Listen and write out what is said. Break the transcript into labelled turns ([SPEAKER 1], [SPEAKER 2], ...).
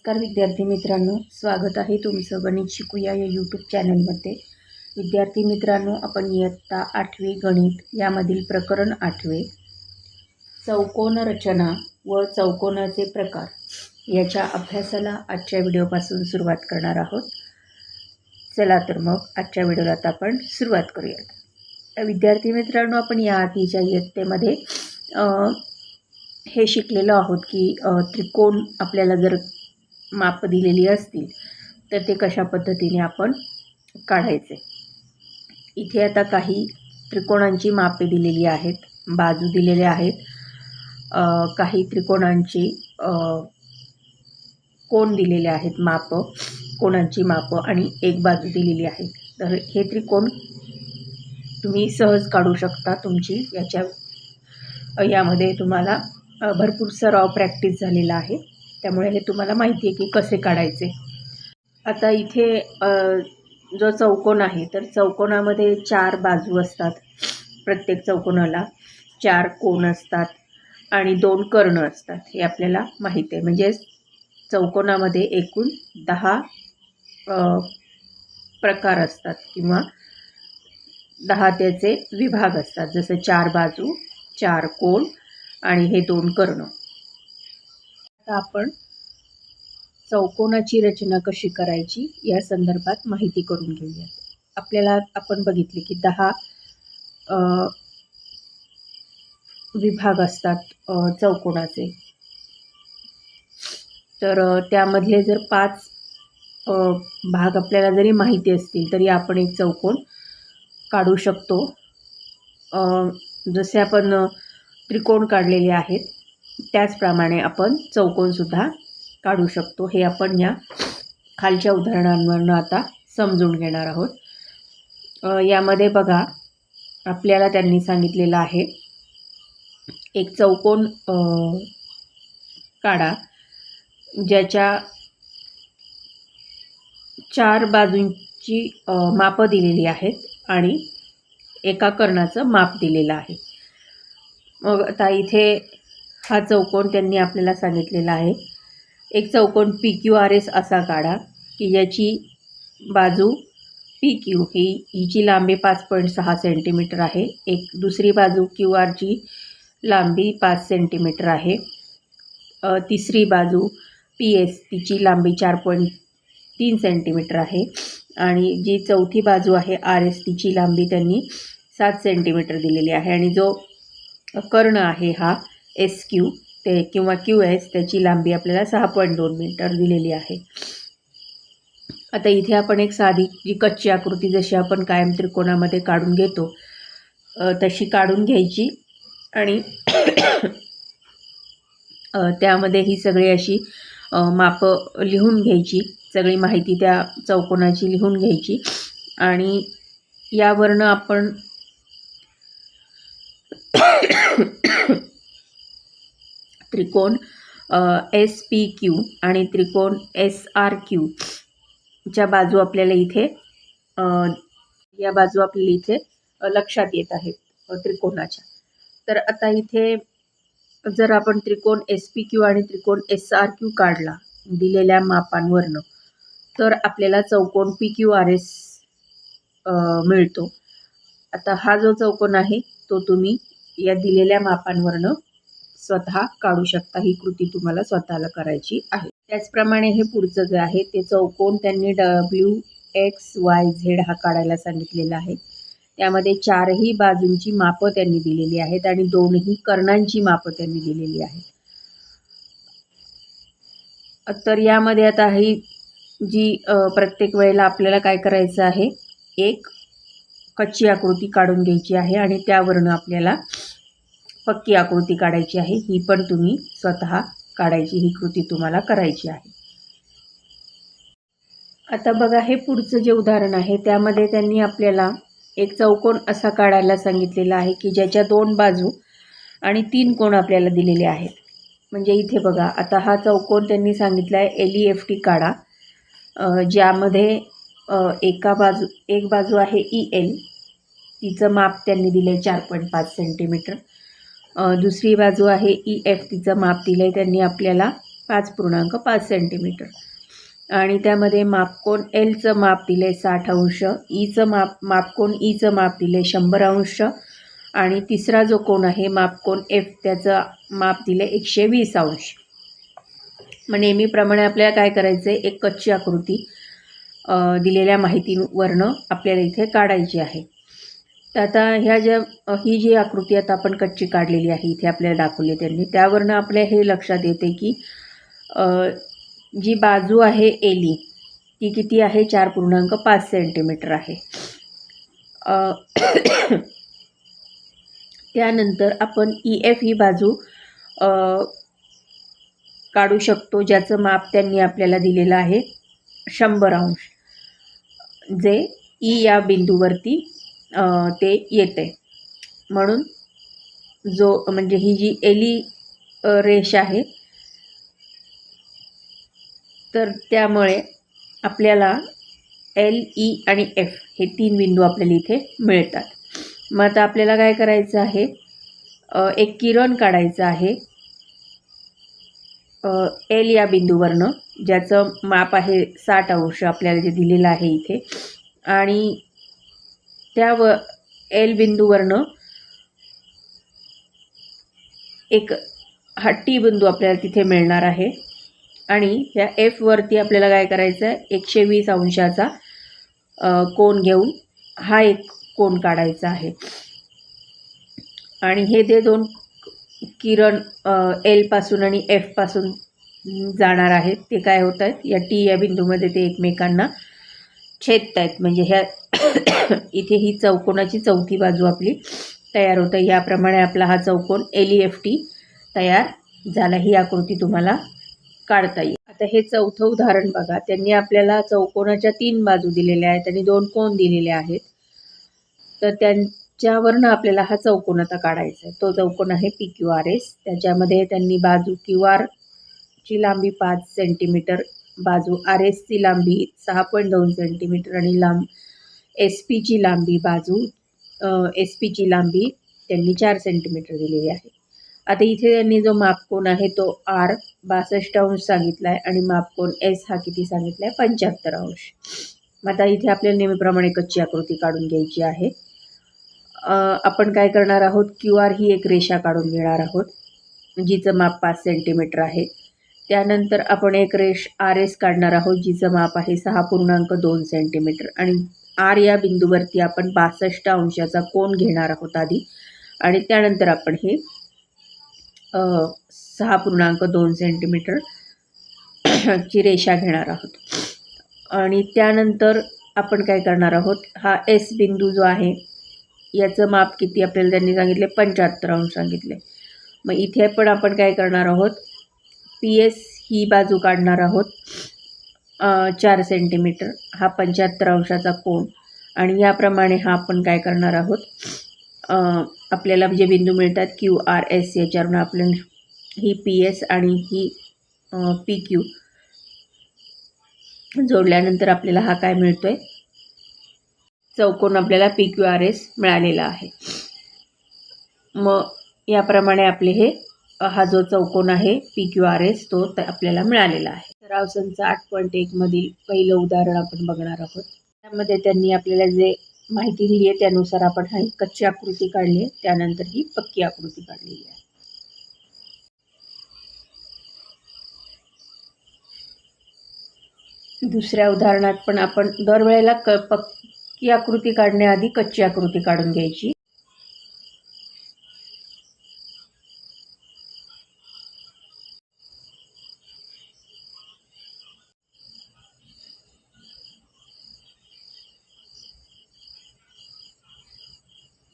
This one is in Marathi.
[SPEAKER 1] नमस्कार विद्यार्थी मित्रांनो, स्वागत आहे तुमचं गणित शिकूया या यूट्यूब चॅनलमध्ये। विद्यार्थी मित्रांनो, आपण इयत्ता 8वी गणित यामधील प्रकरण 8वे चौकोन रचना व चौकोनाचे प्रकार याच्या अभ्यासाला आजच्या व्हिडिओपासून सुरुवात करणार आहोत। चला तर मग आजच्या व्हिडिओला आता आपण सुरुवात करूयात। विद्यार्थी मित्रांनो, आपण या आधीच्या इयत्तेमध्ये हे शिकलेलो आहोत की त्रिकोण आपल्याला जर माप दिलेली असतील तर ते कशा पद्धतीने आपण काढायचे। इथे आता काही त्रिकोणांची मापे दिलेली आहेत, बाजू दिलेल्या आहेत, काही त्रिकोणांची कोण दिलेले आहेत, माप कोणाची माप आणि एक बाजू दिलेली आहे। तर हे त्रिकोण तुम्ही सहज काढू शकता। तुमची यामध्ये तुम्हाला भरपूर सराव प्रॅक्टिस झालेला आहे, त्यामुळे हे तुम्हाला माहिती आहे की कसे काढायचे। आता इथे जो चौकोन आहे तर चौकोनामध्ये 4 बाजू असतात, प्रत्येक चौकोनाला 4 कोन असतात आणि 2 कर्ण असतात, हे आपल्याला माहिती आहे। म्हणजे चौकोनामध्ये एकूण 10 प्रकार असतात किंवा 10 त्याचे विभाग असतात, जसं 4 बाजू, 4 कोन आणि हे 2 कर्ण। आता आपण चौकोनाची रचना कशी करायची या संदर्भात माहिती करून घेऊया। आपल्याला आपण बघितले की 10 विभाग असतात चौकोनाचे, तर त्यामधले जर 5 भाग आपल्याला जरी माहिती असतील तरी आपण एक चौकोन काढू शकतो। जसे आपण त्रिकोण काढलेले आहेत त्याचप्रमाणे आपण चौकोनसुद्धा काढू शकतो। हे आपण या खालच्या उदाहरणांवरून आता समजून घेणार आहोत। यामध्ये बघा, आपल्याला त्यांनी सांगितलेलं आहे एक चौकोन काढा ज्याच्या 4 बाजूंची मापं दिलेली आहेत आणि एका कर्णाचं माप दिलेलं आहे। मग आता इथे हा चौकोन त्यांनी आपल्याला सांगितलेला आहे, एक चौकोन PQRS असा काढा की ज्याची बाजू PQ हिची लांबी 5.6 सेंटीमीटर आहे, एक दुसरी बाजू QRची लांबी 5 सेंटीमीटर आहे, तिसरी बाजू PS तिची लांबी 4.3 सेंटीमीटर आहे आणि जी चौथी बाजू आहे RS तिची लांबी त्यांनी 7 सेंटीमीटर दिलेली आहे आणि जो कर्ण आहे हा SQ ते किंवा QS त्याची लांबी आपल्याला 6.2 मीटर दिलेली आहे। आता इथे आपण एक साधी जी कच्ची आकृती जशी आपण कायम त्रिकोणामध्ये काढून घेतो तशी काढून घ्यायची आणि त्यामध्ये ही सगळी अशी मापं लिहून घ्यायची, सगळी माहिती त्या चौकोनाची लिहून घ्यायची आणि यावरनं आपण त्रिकोण SPQ आणि त्रिकोण SRQ च्या बाजू आपल्याला इथे या बाजू आपल्याला इथे लक्षात येत आहेत त्रिकोणाच्या। तर आता इथे जर आपण त्रिकोण SPQ आणि त्रिकोण SRQ काढला दिलेल्या मापांवरनं तर आपल्याला चौकोन PQRS मिळतो। आता हा जो चौकोन आहे तो तुम्ही या दिलेल्या मापांवरनं स्वतः काढू शकता, ही कृती तुम्हाला स्वतःला करायची आहे। त्याचप्रमाणे हे पुढचं जे आहे ते चौकोन त्यांनी WXYZ हा काढायला सांगितलेला आहे, त्यामध्ये 4ही बाजूंची मापं त्यांनी दिलेली आहेत आणि 2ही कर्णांची मापं त्यांनी दिलेली आहेत। तर यामध्ये आता ही जी प्रत्येक वेळेला आपल्याला काय करायचं आहे, एक कच्ची आकृती काढून घ्यायची आहे आणि त्यावरनं आपल्याला पक्की आकृती काढायची आहे, ही पण तुम्ही स्वतः काढायची, ही कृती तुम्हाला करायची आहे। आता बघा, हे पुढचं जे उदाहरण आहे त्यामध्ये त्यांनी आपल्याला एक चौकोन असा काढायला सांगितलेला आहे की ज्याच्या 2 बाजू आणि 3 कोन आपल्याला दिलेले आहेत। म्हणजे इथे बघा, आता हा चौकोन त्यांनी सांगितला आहे LEFT काढा, ज्यामध्ये एक बाजू आहे EL तिचं माप त्यांनी दिलं आहे 4.5 सेंटीमीटर, दुसरी बाजू आहे EF तिचं माप दिलं आहे त्यांनी आपल्याला 5.5 सेंटीमीटर. आणि त्यामध्ये मापकोन एलचं माप दिलं आहे 60 अंश, ईचं मापकोन ईचं माप दिलं आहे 100 अंश, आणि तिसरा जो कोन आहे मापकोन एफ त्याचं माप दिलं आहे 120 अंश. मग नेहमीप्रमाणे आपल्याला काय करायचं आहे, एक कच्ची आकृती दिलेल्या माहितीवरनं आपल्याला इथे काढायची आहे. तर आता ही जी आकृती आता आपण कच्ची काढलेली आहे इथे आपल्याला दाखवली त्यांनी, त्यावरनं आपल्या हे लक्षात येते की जी बाजू आहे एली ती किती आहे, 4.5 सेंटीमीटर आहे. त्यानंतर आपण EF ही बाजू काढू शकतो, ज्याचं माप त्यांनी आपल्याला दिलेलं आहे 100 अंश, जे ई या बिंदूवरती ते येते. म्हणून म्हणजे ही जी एली रेष आहे, तर त्यामुळे आपल्याला L, E आणि F हे 3 बिंदू आपल्याला इथे मिळतात. मग आता आपल्याला काय करायचं आहे, एक किरण काढायचं आहे L या बिंदूवरनं, ज्याचं माप आहे 60 अंश आपल्याला जे दिलेलं आहे इथे, आणि त्या L बिंदूवरनं एक हा T बिंदू आपल्याला तिथे मिळणार आहे. आणि ह्या F वरती आपल्याला काय करायचं आहे, 120 अंशाचा कोन घेऊन हा एक कोन काढायचा आहे. आणि हे जे दोन किरण L पासून आणि F पासून जाणार आहेत ते काय होत आहेत, या T या बिंदूमध्ये ते एकमेकांना छेदत आहेत. म्हणजे ह्या इथे ही चौकोनाची चौथी बाजू आपली तयार होतं. याप्रमाणे आपला हा चौकोन LEFT तयार झाला. ही आकृती तुम्हाला काढता येईल. आता हे चौथं उदाहरण बघा. त्यांनी आपल्याला चौकोनाच्या 3 बाजू दिलेल्या आहेत आणि 2 कोन दिलेले आहेत. तर त्यांच्यावरनं आपल्याला हा चौकोन आता काढायचा आहे. तो चौकोन आहे PQRS. त्याच्यामध्ये त्यांनी बाजू QR ची लांबी 5 सेंटीमीटर, बाजू RS ची लांबी 6.2 सेंटीमीटर आणि SP ची लांबी SP ची लांबी त्यांनी 4 सेंटीमीटर दिलेली आहे. आता इथे त्यांनी जो मापकोन आहे तो R 62 अंश सांगितला आहे आणि मापकोन S हा किती सांगितला आहे, 75 अंश. आता इथे आपल्याला नेहमीप्रमाणे कच्ची आकृती काढून घ्यायची आहे. आपण काय करणार आहोत, QR ही एक रेषा काढून घेणार आहोत जिचं माप 5 सेंटीमीटर आहे. त्यानंतर आपण एक रेष RS काढणार आहोत जिचं माप आहे 6.2 सेंटीमीटर, आणि R या बिंदूवरती आपण 62 अंशाचा कोन घेणार आहोत आधी, आणि त्यानंतर आपण हे 6.2 सेंटीमीटर ची रेषा घेणार आहोत. आणि त्यानंतर आपण काय करणार आहोत, हा S बिंदू जो आहे याचं माप किती आपल्याला त्यांनी सांगितले, 75 अंश सांगितले. मग इथे पण आपण काय करणार आहोत, PS ही बाजू काढणार आहोत 4 सेंटीमीटर, हा 75 अंशाचा कोन, आणि याप्रमाणे हा आपण काय करणार आहोत, आपल्याला जे बिंदू मिळतात QRS याच्यावरून आपण ही PS आणि ही PQ जोडल्यानंतर आपल्याला हा काय मिळतोय, चौकोन आपल्याला PQRS मिळालेला आहे. मग याप्रमाणे आपले हा जो चौकोन आहे PQRS तो आपल्याला मिळालेला आहे. सराव संच 8.1 मधील पहिलं उदाहरण आपण बघणार आहोत. त्यामध्ये त्यांनी आपल्याला जे माहिती दिली आहे त्यानुसार आपण ही कच्ची आकृती काढली आहे, त्यानंतर ही पक्की आकृती काढलेली आहे. दुसऱ्या उदाहरणात पण आपण दरवेळेला पक्की आकृती काढण्याआधी कच्ची आकृती काढून घ्यायची.